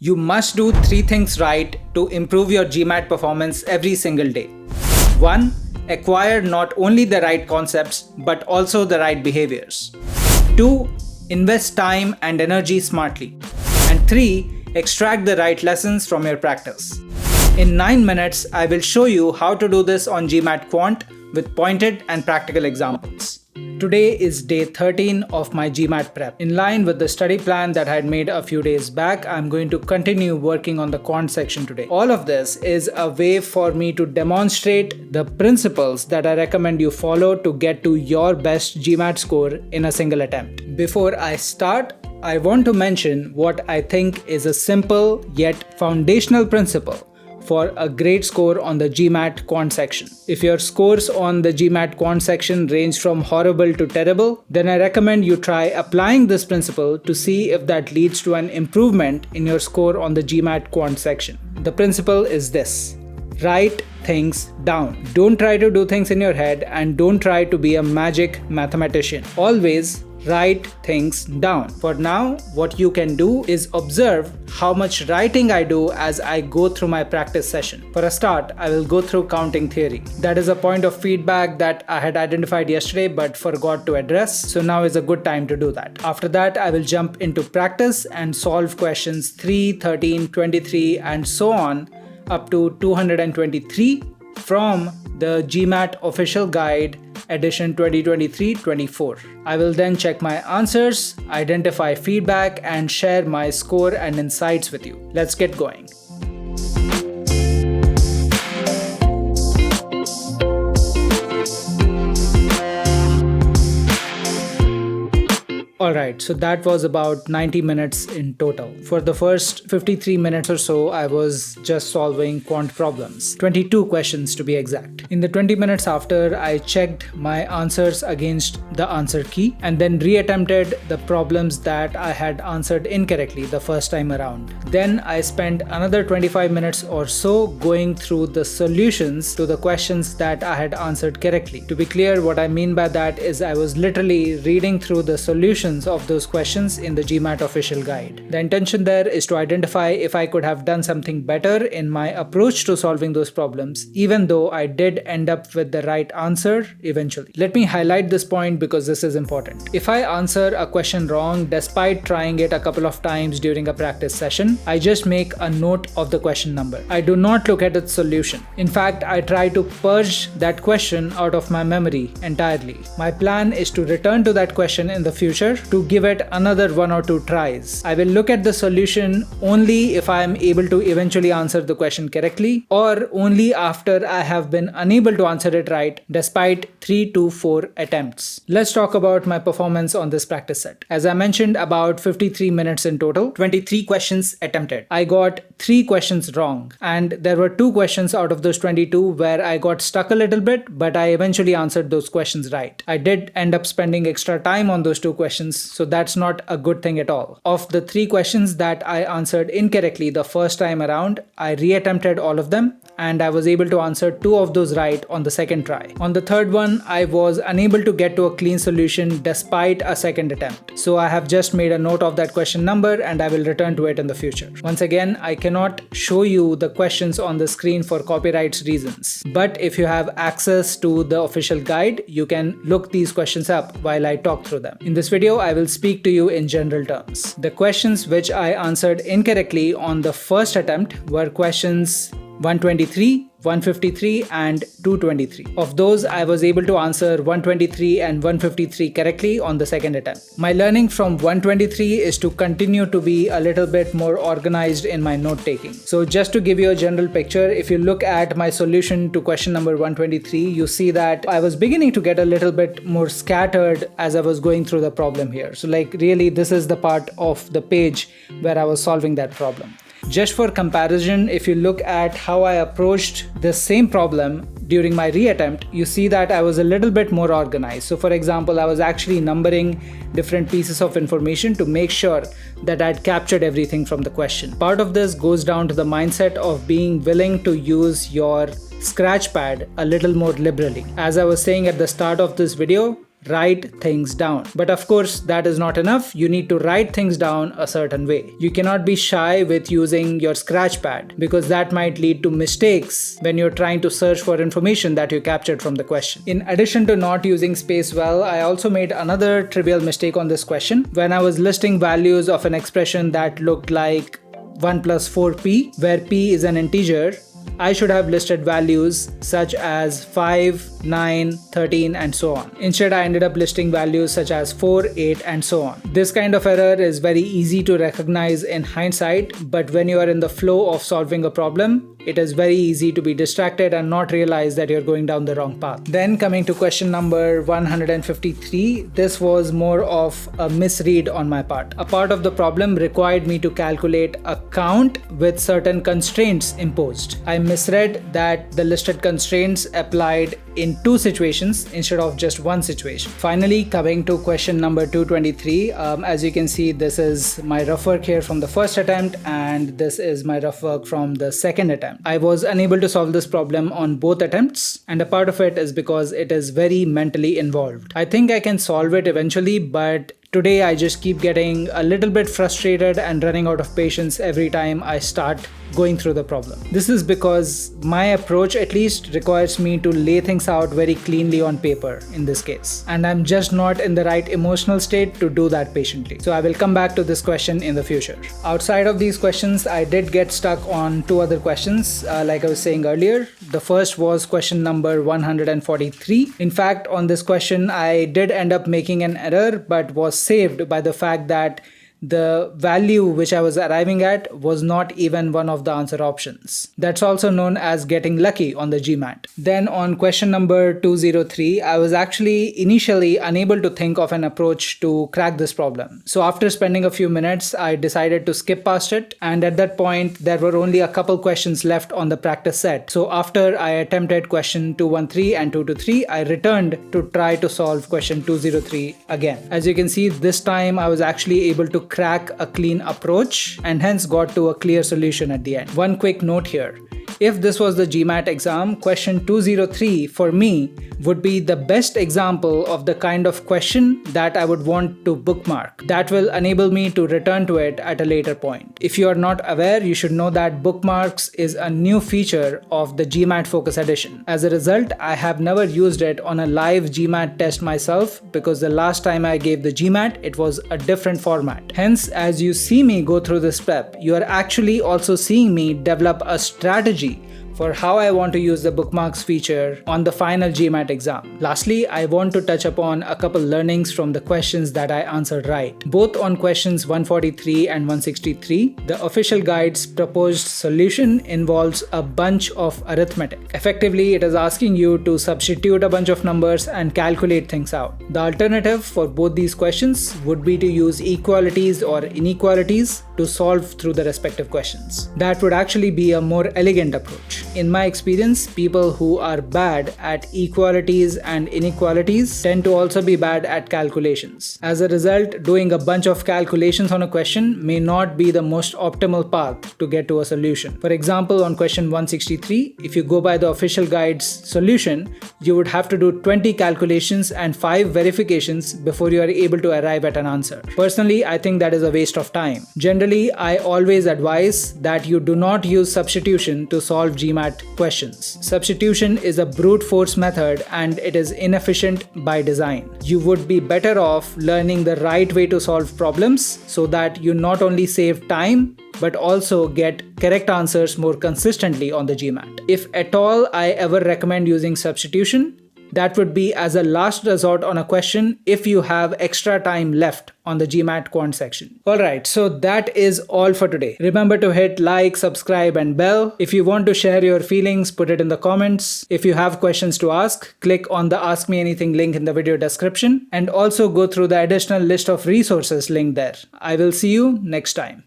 You must do 3 things right to improve your GMAT performance every single day. 1. Acquire not only the right concepts but also the right behaviors. 2. Invest time and energy smartly. And 3. Extract the right lessons from your practice. In 9 minutes, I will show you how to do this on GMAT Quant with pointed and practical examples. Today is day 13 of my GMAT Prep. In line with the study plan that I had made a few days back, I'm going to continue working on the Quant section today. All of this is a way for me to demonstrate the principles that I recommend you follow to get to your best GMAT score in a single attempt. Before I start, I want to mention what I think is a simple yet foundational principle for a great score on the GMAT Quant section. If your scores on the GMAT Quant section range from horrible to terrible, then I recommend you try applying this principle to see if that leads to an improvement in your score on the GMAT Quant section. The principle is this: write things down. Don't try to do things in your head and don't try to be a magic mathematician. Always write things down. For now, what you can do is observe how much writing I do as I go through my practice session. For a start, I will go through counting theory. That is a point of feedback that I had identified yesterday but forgot to address, so now is a good time to do that. After that, I will jump into practice and solve questions 3, 13, 23 and so on up to 223 from the GMAT official guide edition 2023-24. I will then check my answers, identify feedback, and share my score and insights with you. Let's get going. Alright, so that was about 90 minutes in total. For the first 53 minutes or so, I was just solving quant problems. 22 questions to be exact. In the 20 minutes after, I checked my answers against the answer key and then reattempted the problems that I had answered incorrectly the first time around. Then I spent another 25 minutes or so going through the solutions to the questions that I had answered correctly. To be clear, what I mean by that is I was literally reading through the solutions of those questions in the GMAT official guide. The intention there is to identify if I could have done something better in my approach to solving those problems, even though I did end up with the right answer eventually. Let me highlight this point because this is important. If I answer a question wrong despite trying it a couple of times during a practice session, I just make a note of the question number. I do not look at its solution. In fact, I try to purge that question out of my memory entirely. My plan is to return to that question in the future to give it another 1 or 2 tries. I will look at the solution only if I am able to eventually answer the question correctly, or only after I have been unable to answer it right despite 3 to 4 attempts. Let's talk about my performance on this practice set. As I mentioned, about 53 minutes in total, 23 questions attempted. I got 3 questions wrong, and there were 2 questions out of those 22 where I got stuck a little bit, but I eventually answered those questions right. I did end up spending extra time on those 2 questions, so that's not a good thing at all. Of the 3 questions that I answered incorrectly the first time around, I reattempted all of them and I was able to answer 2 of those right on the second try. On the third one, I was unable to get to a clean solution despite a second attempt. So I have just made a note of that question number and I will return to it in the future. Once again, I cannot show you the questions on the screen for copyright reasons. But if you have access to the official guide, you can look these questions up while I talk through them. In this video, I will speak to you in general terms. The questions which I answered incorrectly on the first attempt were questions 123, 153 and 223. Of those, I was able to answer 123 and 153 correctly on the second attempt. My learning from 123 is to continue to be a little bit more organized in my note taking. So just to give you a general picture, if you look at my solution to question number 123, you see that I was beginning to get a little bit more scattered as I was going through the problem here. So like really, this is the part of the page where I was solving that problem. Just for comparison, if you look at how I approached the same problem during my reattempt, you see that I was a little bit more organized. So for example, I was actually numbering different pieces of information to make sure that I'd captured everything from the question. Part of this goes down to the mindset of being willing to use your scratch pad a little more liberally. As I was saying at the start of this video, write things down. But of course, that is not enough. You need to write things down a certain way. You cannot be shy with using your scratch pad because that might lead to mistakes when you're trying to search for information that you captured from the question. In addition to not using space well, I also made another trivial mistake on this question. When I was listing values of an expression that looked like 1 plus 4p, where p is an integer, I should have listed values such as 5, 9, 13 and so on. Instead, I ended up listing values such as 4, 8 and so on. This kind of error is very easy to recognize in hindsight, but when you are in the flow of solving a problem, it is very easy to be distracted and not realize that you're going down the wrong path. Then coming to question number 153, this was more of a misread on my part. A part of the problem required me to calculate a count with certain constraints imposed. I misread that the listed constraints applied in 2 situations instead of just 1 situation. Finally, coming to question number 223, as you can see, this is my rough work here from the first attempt and this is my rough work from the second attempt. I was unable to solve this problem on both attempts, and a part of it is because it is very mentally involved. I think I can solve it eventually, but today I just keep getting a little bit frustrated and running out of patience every time I start going through the problem. This is because my approach at least requires me to lay things out very cleanly on paper in this case, and I'm just not in the right emotional state to do that patiently. So I will come back to this question in the future. Outside of these questions, I did get stuck on 2 other questions like I was saying earlier. The first was question number 143. In fact, on this question, I did end up making an error but was saved by the fact that the value which I was arriving at was not even one of the answer options. That's also known as getting lucky on the GMAT. Then on question number 203, I was actually initially unable to think of an approach to crack this problem. So after spending a few minutes, I decided to skip past it, and at that point there were only a couple questions left on the practice set. So after I attempted question 213 and 223, I returned to try to solve question 203 again. As you can see, this time I was actually able to crack a clean approach and hence got to a clear solution at the end. One quick note here. If this was the GMAT exam, question 203 for me would be the best example of the kind of question that I would want to bookmark. That will enable me to return to it at a later point. If you are not aware, you should know that bookmarks is a new feature of the GMAT Focus Edition. As a result, I have never used it on a live GMAT test myself because the last time I gave the GMAT, it was a different format. Hence, as you see me go through this prep, you are actually also seeing me develop a strategy for how I want to use the bookmarks feature on the final GMAT exam. Lastly, I want to touch upon a couple learnings from the questions that I answered right. Both on questions 143 and 163, the official guide's proposed solution involves a bunch of arithmetic. Effectively, it is asking you to substitute a bunch of numbers and calculate things out. The alternative for both these questions would be to use equalities or inequalities to solve through the respective questions. That would actually be a more elegant approach. In my experience, people who are bad at equalities and inequalities tend to also be bad at calculations. As a result, doing a bunch of calculations on a question may not be the most optimal path to get to a solution. For example, on question 163, if you go by the official guide's solution, you would have to do 20 calculations and 5 verifications before you are able to arrive at an answer. Personally, I think that is a waste of time. Generally, I always advise that you do not use substitution to solve GMAT questions. Substitution is a brute force method and it is inefficient by design. You would be better off learning the right way to solve problems so that you not only save time but also get correct answers more consistently on the GMAT. If at all I ever recommend using substitution, that would be as a last resort on a question if you have extra time left on the GMAT Quant section. Alright, so that is all for today. Remember to hit like, subscribe and bell. If you want to share your feelings, put it in the comments. If you have questions to ask, click on the Ask Me Anything link in the video description and also go through the additional list of resources linked there. I will see you next time.